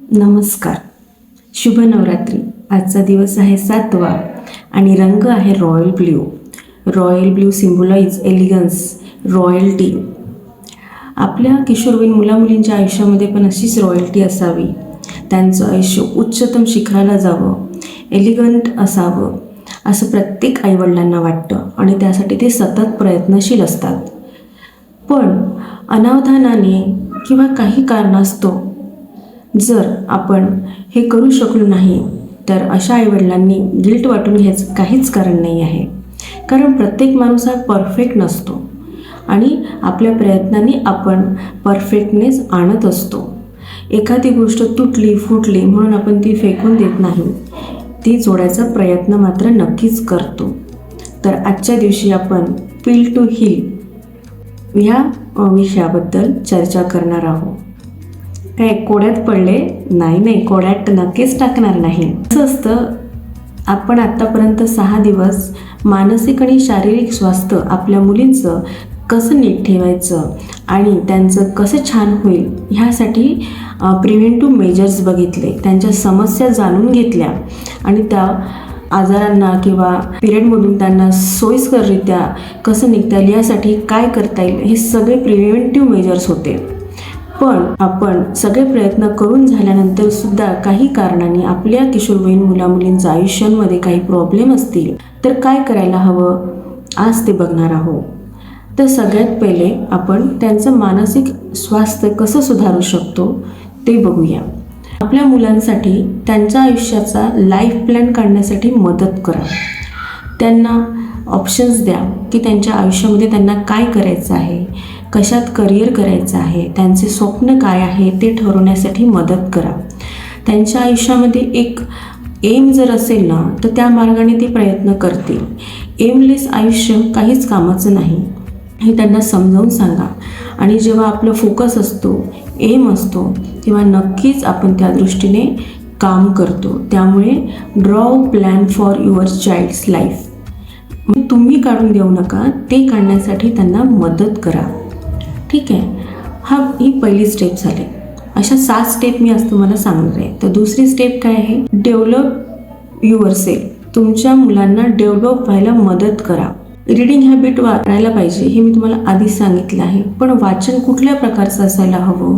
नमस्कार. शुभ नवरात्री. आजचा दिवस आहे 7वा आणि रंग आहे royal blue. Royal blue symbolize elegance, royalty. आपल्या किशोरवयीन मुलामुलींच्या आयुष्यामध्ये पण अशीच रॉयल्टी असावी. त्यांचं आयुष्य उच्चतम शिखराला जावं, एलिगंट असावं असं प्रत्येक आईवडिलांना वाटतं आणि त्यासाठी ते सतत प्रयत्नशील असतात. पण अनावधानाने किंवा काही कारणास्तव जर आपण हे करू शकलो नाही तर अशा आईवडिलांनी गिल्ट वाटून घ्यायचं काहीच कारण नाही आहे. कारण प्रत्येक माणूस हा परफेक्ट नसतो आणि आपल्या प्रयत्नांनी आपण परफेक्टनेस आणत असतो. एखादी गोष्ट तुटली फुटली म्हणून आपण ती फेकून देत नाही, ती जोडायचा प्रयत्न मात्र नक्कीच करतो. तर आजच्या दिवशी आपण पील टू हील ह्या विषयाबद्दल चर्चा करणार आहोत. काय कोड्यात पडले? नाही, कोड्यात नक्कीच टाकणार नाही. असं असतं, आपण आत्तापर्यंत 6 दिवस मानसिक आणि शारीरिक स्वास्थ्य आपल्या मुलींचं कसं नीट ठेवायचं आणि त्यांचं कसं छान होईल ह्यासाठी प्रिव्हेंटिव्ह मेजर्स बघितले, त्यांच्या समस्या जाणून घेतल्या आणि त्या आजारांना किंवा पिरियडमधून त्यांना सोयीस्कररित्या कसं निघता येईल यासाठी काय करता येईल हे सगळे प्रिव्हेंटिव्ह मेजर्स होते. पण आपण सगळे प्रयत्न करून झाल्यानंतर सुद्धा काही कारणाने आपल्या किशोरवयीन मुलामुलींच्या आयुष्यांमध्ये काही प्रॉब्लेम असतील तर काय करायला हवं आज ते बघणार आहोत. तर सगळ्यात पहिले आपण त्यांचं मानसिक स्वास्थ्य कसं सुधारू शकतो ते बघूया. आपल्या मुलांसाठी त्यांच्या आयुष्याचा लाईफ प्लॅन काढण्यासाठी मदत करा. त्यांना ऑप्शन्स द्या की त्यांच्या आयुष्यामध्ये त्यांना काय करायचं आहे, कशात करिअर करायचं आहे, त्यांचे स्वप्न काय आहे ते ठरवण्यासाठी मदत करा. त्यांच्या आयुष्यामध्ये एक एम जर असेल ना तर त्या मार्गाने ते प्रयत्न करतील. एमलेस आयुष्य काहीच कामाचं नाही हे त्यांना समजावून सांगा. आणि जेव्हा आपलं फोकस असतो, एम असतो, तेव्हा नक्कीच आपण त्या दृष्टीने काम करतो. त्यामुळे draw plan for your child's life. तुम्ही काढून देऊ नका, ते काढण्यासाठी त्यांना मदत करा. ठीक आहे, ही पहिली स्टेप झाली. अशा 7 स्टेप मी आज तुम्हाला सांगणार आहे. तर दुसरी स्टेप काय आहे? Develop your self. तुमच्या मुलांना डेव्हलप व्हायला मदत करा. रीडिंग हॅबिट वाढायला पाहिजे हे मी तुम्हाला आधीच सांगितलं आहे. पण वाचन कुठल्या प्रकारचं असायला हवं?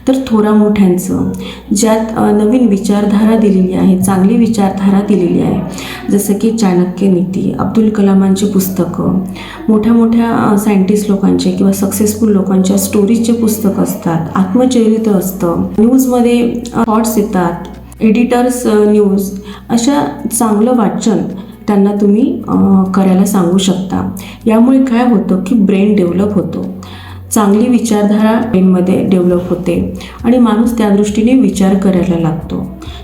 तर थोरा मोठ्यांचं, ज्यात नवीन विचारधारा दिलेली आहे, चांगली विचारधारा दिलेली आहे. जसं की चाणक्य नीती, अब्दुल कलामांची पुस्तकं, मोठ्या सायंटिस्ट लोकांचे किंवा सक्सेसफुल लोकांच्या स्टोरीजचे पुस्तक असतात, आत्मचरित्र असतं, न्यूजमध्ये थॉट्स येतात, एडिटर्स न्यूज. अशा चांगलं वाचन त्यांना तुम्ही करायला सांगू शकता. यामुळे काय होतं की ब्रेन डेव्हलप होतो, चांगली विचारधारा ब्रेनमध्ये डेव्हलप होते आणि माणूस त्या दृष्टीने विचार करायला लागतो.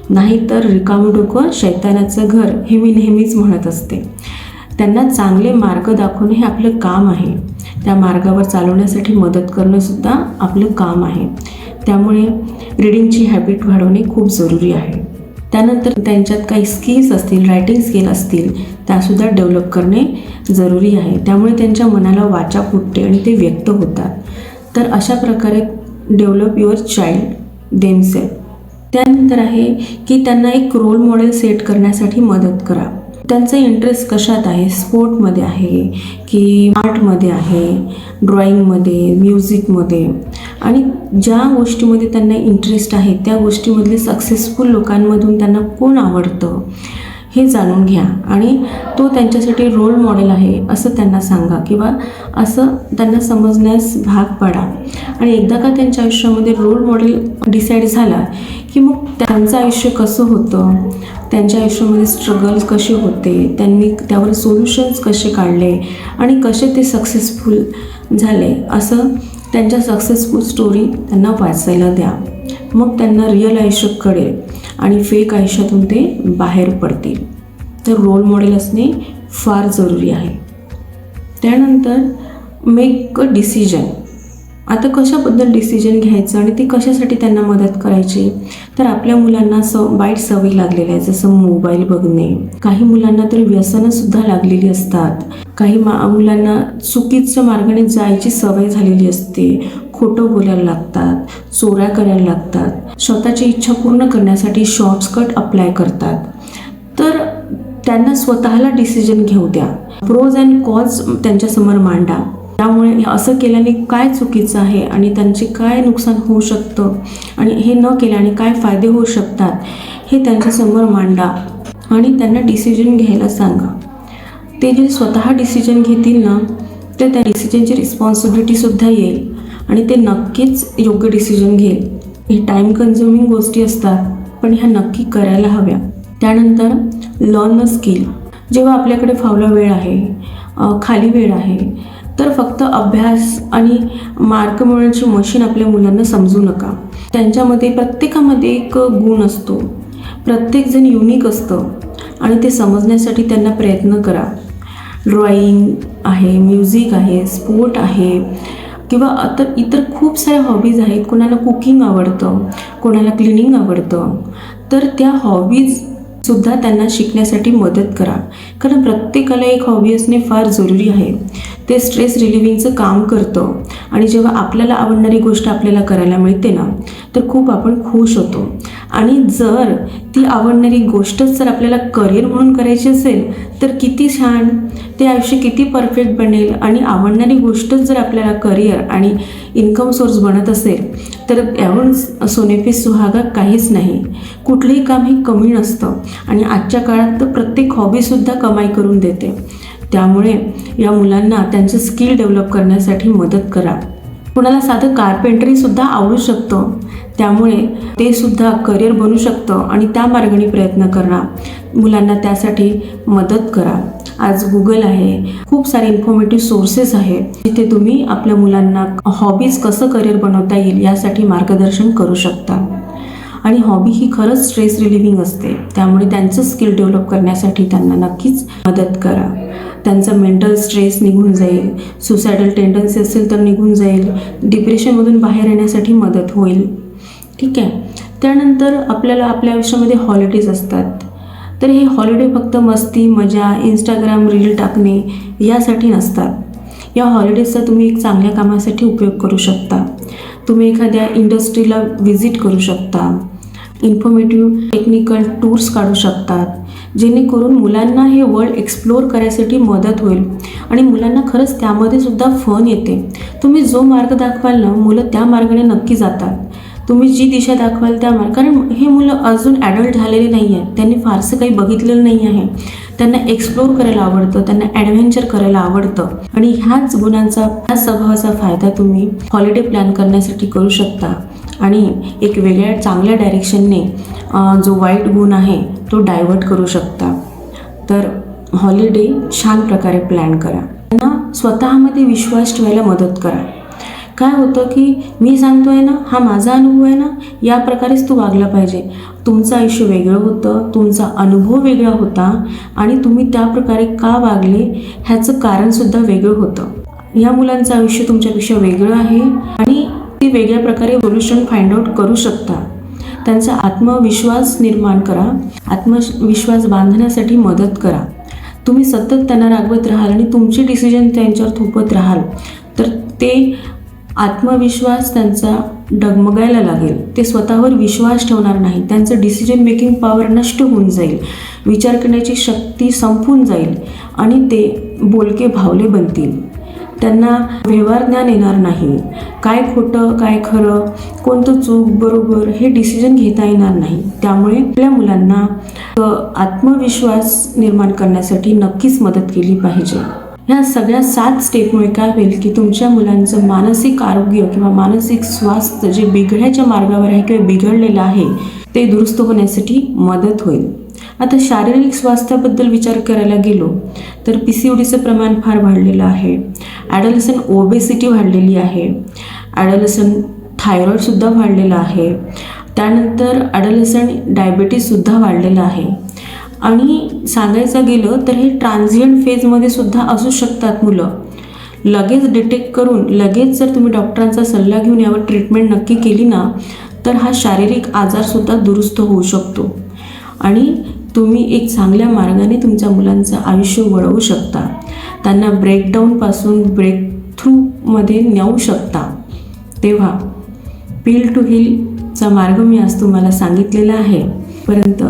नाहीतर रिकामं डोकं शैतानाचं घर हे मी नेहमीच म्हणत असते. त्यांना चांगले मार्ग दाखवणं हे आपलं काम आहे. त्या मार्गावर चालवण्यासाठी मदत करणंसुद्धा आपलं काम आहे. त्यामुळे रीडिंगची हॅबिट वाढवणे खूप जरुरी आहे. त्यानंतर त्यांच्यात काही स्किल्स असतील, रायटिंग स्किल असतील, त्यासुद्धा डेव्हलप करणे जरुरी आहे. त्यामुळे त्यांच्या मनाला वाचा फुटते आणि ते व्यक्त होतात. तर अशा प्रकारे डेव्हलप युअर चाइल्ड देमसेल्फ. त्यानंतर आहे की त्यांना एक रोल मॉडेल सेट करण्यासाठी मदत करा. त्यांचा इंटरेस्ट कशात आहे? स्पोर्टमध्ये आहे की आर्टमध्ये आहे, ड्रॉइंगमध्ये, म्युझिकमध्ये. आणि ज्या गोष्टीमध्ये त्यांना इंटरेस्ट आहे त्या गोष्टीमधले सक्सेसफुल लोकांमधून त्यांना कोण आवडतं हे जाणून घ्या आणि तो त्यांच्यासाठी रोल मॉडेल आहे असं त्यांना सांगा किंवा असं त्यांना समजण्यास भाग पाडा. आणि एकदा का त्यांच्या आयुष्यामध्ये रोल मॉडेल डिसाईड झाला की मग त्यांचं आयुष्य कसं होतं, त्यांच्या आयुष्यामध्ये स्ट्रगल्स कसे होते, त्यांनी त्यावर सोल्युशन्स कसे काढले आणि कसे ते सक्सेसफुल झाले, असं त्यांच्या सक्सेसफुल स्टोरी त्यांना वाचायला द्या. मग त्यांना रिअल आयुष्य कळेल आणि फेक आयुष्यातून ते बाहेर पडतील. तर रोल मॉडेल असणे फार जरुरी आहे. त्यानंतर मेक अ डिसिजन. आता कशाबद्दल डिसिजन घ्यायचं आणि ती कशासाठी त्यांना मदत करायची? तर आपल्या मुलांना वाईट सवयी लागलेल्या आहे, जसं मोबाईल बघणे. काही मुलांना तर व्यसनंसुद्धा लागलेली असतात. काही मुलांना चुकीच्या मार्गाने जायची सवय झालेली असते. खोटं बोलायला लागतात, चोऱ्या करायला लागतात, स्वतःची इच्छा पूर्ण करण्यासाठी शॉर्टकट अप्लाय करतात. तर त्यांना स्वतःला डिसिजन घेऊ द्या. प्रोज अँड कॉज त्यांच्यासमोर मांडा. त्यामुळे असं केल्याने काय चुकीचं आहे आणि त्यांचे काय नुकसान होऊ शकतं आणि हे न केल्याने काय फायदे होऊ शकतात हे त्यांच्यासमोर मांडा आणि त्यांना डिसिजन घ्यायला सांगा. ते जे स्वतः डिसिजन घेतील ना, तर त्या डिसिजनची रिस्पॉन्सिबिलिटीसुद्धा येईल आणि ते नक्कीच योग्य डिसिजन घेईल. हे टाईम कन्झ्युमिंग गोष्टी असतात, पण ह्या नक्की करायला हव्या. त्यानंतर लर्न अ स्किल. जेव्हा आपल्याकडे फावला वेळ आहे, खाली वेळ आहे, तर फक्त अभ्यास आणि मार्क मिळवण्याची मशीन आपल्या मुलांना समजू नका. त्यांच्यामध्ये प्रत्येकामध्ये एक गुण असतो, प्रत्येकजण युनिक असतं आणि ते समजण्यासाठी त्यांना प्रयत्न करा. ड्रॉइंग आहे, म्युझिक आहे, स्पोर्ट आहे किंवा इतर खूप साऱ्या हॉबीज आहेत. कोणाला कुकिंग आवडतं, कोणाला क्लिनिंग आवडतं, तर त्या हॉबीजसुद्धा त्यांना शिकण्यासाठी मदत करा. कारण प्रत्येकाला एक हॉबी असणे फार जरुरी आहे. ते स्ट्रेस रिलिव्हिंगचं काम करतं आणि जेव्हा आपल्याला आवडणारी गोष्ट आपल्याला करायला मिळते ना, तर खूप आपण खुश होतो. आणि जर ती आवडणारी गोष्टच जर आपल्याला करिअर म्हणून करायची असेल तर किती छान, ते आयुष्य किती परफेक्ट बनेल. आणि आवडणारी गोष्टच जर आपल्याला करिअर आणि इन्कम सोर्स बनत असेल तर याहून सोनेपे सुहागा काहीच नाही. कुठलंही काम हे कमी नसतं आणि आजच्या काळात तर प्रत्येक हॉबीसुद्धा कमाई करून देते. त्यामुळे या मुलांना त्यांचं स्किल डेव्हलप करण्यासाठी मदत करा. कोणाला साधं कार्पेंटरीसुद्धा आवडू शकतं, त्यामुळे ते सुद्धा करिअर बनू शकतं आणि त्या मार्गाने प्रयत्न करा. मुलांना त्यासाठी मदत करा. आज गुगल आहे, खूप सारे इन्फॉर्मेटिव्ह सोर्सेस आहे, जिथे तुम्ही आपल्या मुलांना हॉबीज कसं करिअर बनवता येईल यासाठी मार्गदर्शन करू शकता. आणि हॉबी ही खरंच स्ट्रेस रिलिव्हिंग असते, त्यामुळे त्यांचं स्किल डेव्हलप करण्यासाठी त्यांना नक्कीच मदत करा. त्यांचा मेंटल स्ट्रेस निघून जाईल, सुसायडल टेंडन्सी असेल तर निघून जाईल, डिप्रेशनमधून बाहेर येण्यासाठी मदत होईल. ठीक आहे. त्यानंतर आपल्याला आपल्या आयुष्यामध्ये हॉलिडेज असतात, तर हे हॉलिडे फक्त मस्ती, मजा, इंस्टाग्राम रील टाकणे यासाठी नसतात. या हॉलिडेजचा तुम्ही एक चांगल्या कामासाठी उपयोग करू शकता. तुम्ही एखाद्या इंडस्ट्रीला व्हिजिट करू शकता, इन्फॉर्मेटिव्ह टेक्निकल टूर्स काढू शकतात, जेणेकरून मुलांना हे वर्ल्ड एक्सप्लोअर करायसाठी मदत होईल आणि मुलांना खरंच त्यामध्ये सुद्धा फन येते. तुम्ही जो मार्ग दाखवाल ना, मुलं त्या मार्गाने नक्की जातात. तुम्ही जी दिशा दाखवाल त्या कारण हे मुलं अजून ॲडल्ट झालेले नाही आहेत, त्यांनी फारसं काही बघितलेलं नाही आहे. त्यांना एक्सप्लोअर करायला आवडतं, त्यांना ॲडव्हेंचर करायला आवडतं आणि ह्याच गुणांचा, ह्या स्वभावाचा फायदा तुम्ही हॉलिडे प्लॅन करण्यासाठी करू शकता आणि एक वेगळ्या चांगल्या डायरेक्शनने जो वाईट गुण आहे तो डायव्हर्ट करू शकता. तर हॉलिडे छान प्रकारे प्लॅन करा. त्यांना स्वतःमध्ये विश्वास ठेवायला मदत करा. काय होतं की मी सांगतोय ना, हा माझा अनुभव आहे ना, या प्रकारेच तू वागला पाहिजे. तुमचं आयुष्य वेगळं होतं, तुमचा अनुभव वेगळा होता आणि तुम्ही त्या प्रकारे का वागले ह्याचं कारणसुद्धा वेगळं होतं. या मुलांचं आयुष्य तुमच्यापेक्षा वेगळं आहे आणि ते वेगळ्या प्रकारे सोल्युशन फाइंड आउट करू शकता. त्यांचा आत्मविश्वास निर्माण करा, आत्मविश्वास बांधण्यासाठी मदत करा. तुम्ही सतत त्यांना रागवत राहाल आणि तुमचे डिसिजन त्यांच्यावर थोपत राहाल तर ते आत्मविश्वास त्यांचा डगमगायला लागेल. ते स्वतःवर विश्वास ठेवणार नाही. त्यांचं डिसिजन मेकिंग पॉवर नष्ट होऊन जाईल, विचार करण्याची शक्ती संपून जाईल आणि ते बोलके भावले बनतील. त्यांना व्यवहार ज्ञान येणार नाही. काय खोटं, काय खरं, कोणतं चूक, बरोबर हे डिसिजन घेता येणार नाही. त्यामुळे आपल्या मुलांना आत्मविश्वास निर्माण करण्यासाठी नक्कीच मदत केली पाहिजे. ह्या सगळ्या 7 स्टेपमुळे काय होईल की तुमच्या मुलांचं मानसिक आरोग्य किंवा मानसिक स्वास्थ्य जे बिघडण्याच्या मार्गावर आहे किंवा बिघडलेलं आहे ते दुरुस्त होण्यासाठी मदत होईल. आता शारीरिक स्वास्थ्याबद्दल विचार करायला गेलो तर PCODचं प्रमाण फार वाढलेलं आहे. ॲडोलेसंट ओबेसिटी वाढलेली आहे. ॲडोलेसंट थायरॉईडसुद्धा वाढलेला आहे. त्यानंतर ॲडोलेसंट डायबिटीससुद्धा वाढलेलं आहे. आणि सांगायचं गेलं तर हे ट्रान्झियंट फेजमध्ये सुद्धा असू शकतात मुलं. लगेच डिटेक्ट करून लगेच जर तुम्ही डॉक्टरांचा सल्ला घेऊन यावर ट्रीटमेंट नक्की केली ना तर हा शारीरिक आजारसुद्धा दुरुस्त होऊ शकतो आणि तुम्ही एक चांगल्या मार्गाने तुमच्या मुलांचं आयुष्य वळवू शकता. त्यांना ब्रेकडाऊनपासून ब्रेक थ्रूमध्ये नेऊ शकता. तेव्हा पील टू हीलचा मार्ग मी आज तुम्हाला सांगितलेला आहे. पर्यंत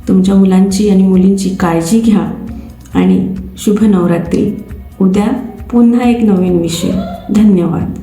तुमच्या मुलांची आणि मुलींची काळजी घ्या आणि शुभ नवरात्री. उद्या पुन्हा एक नवीन विषय. धन्यवाद.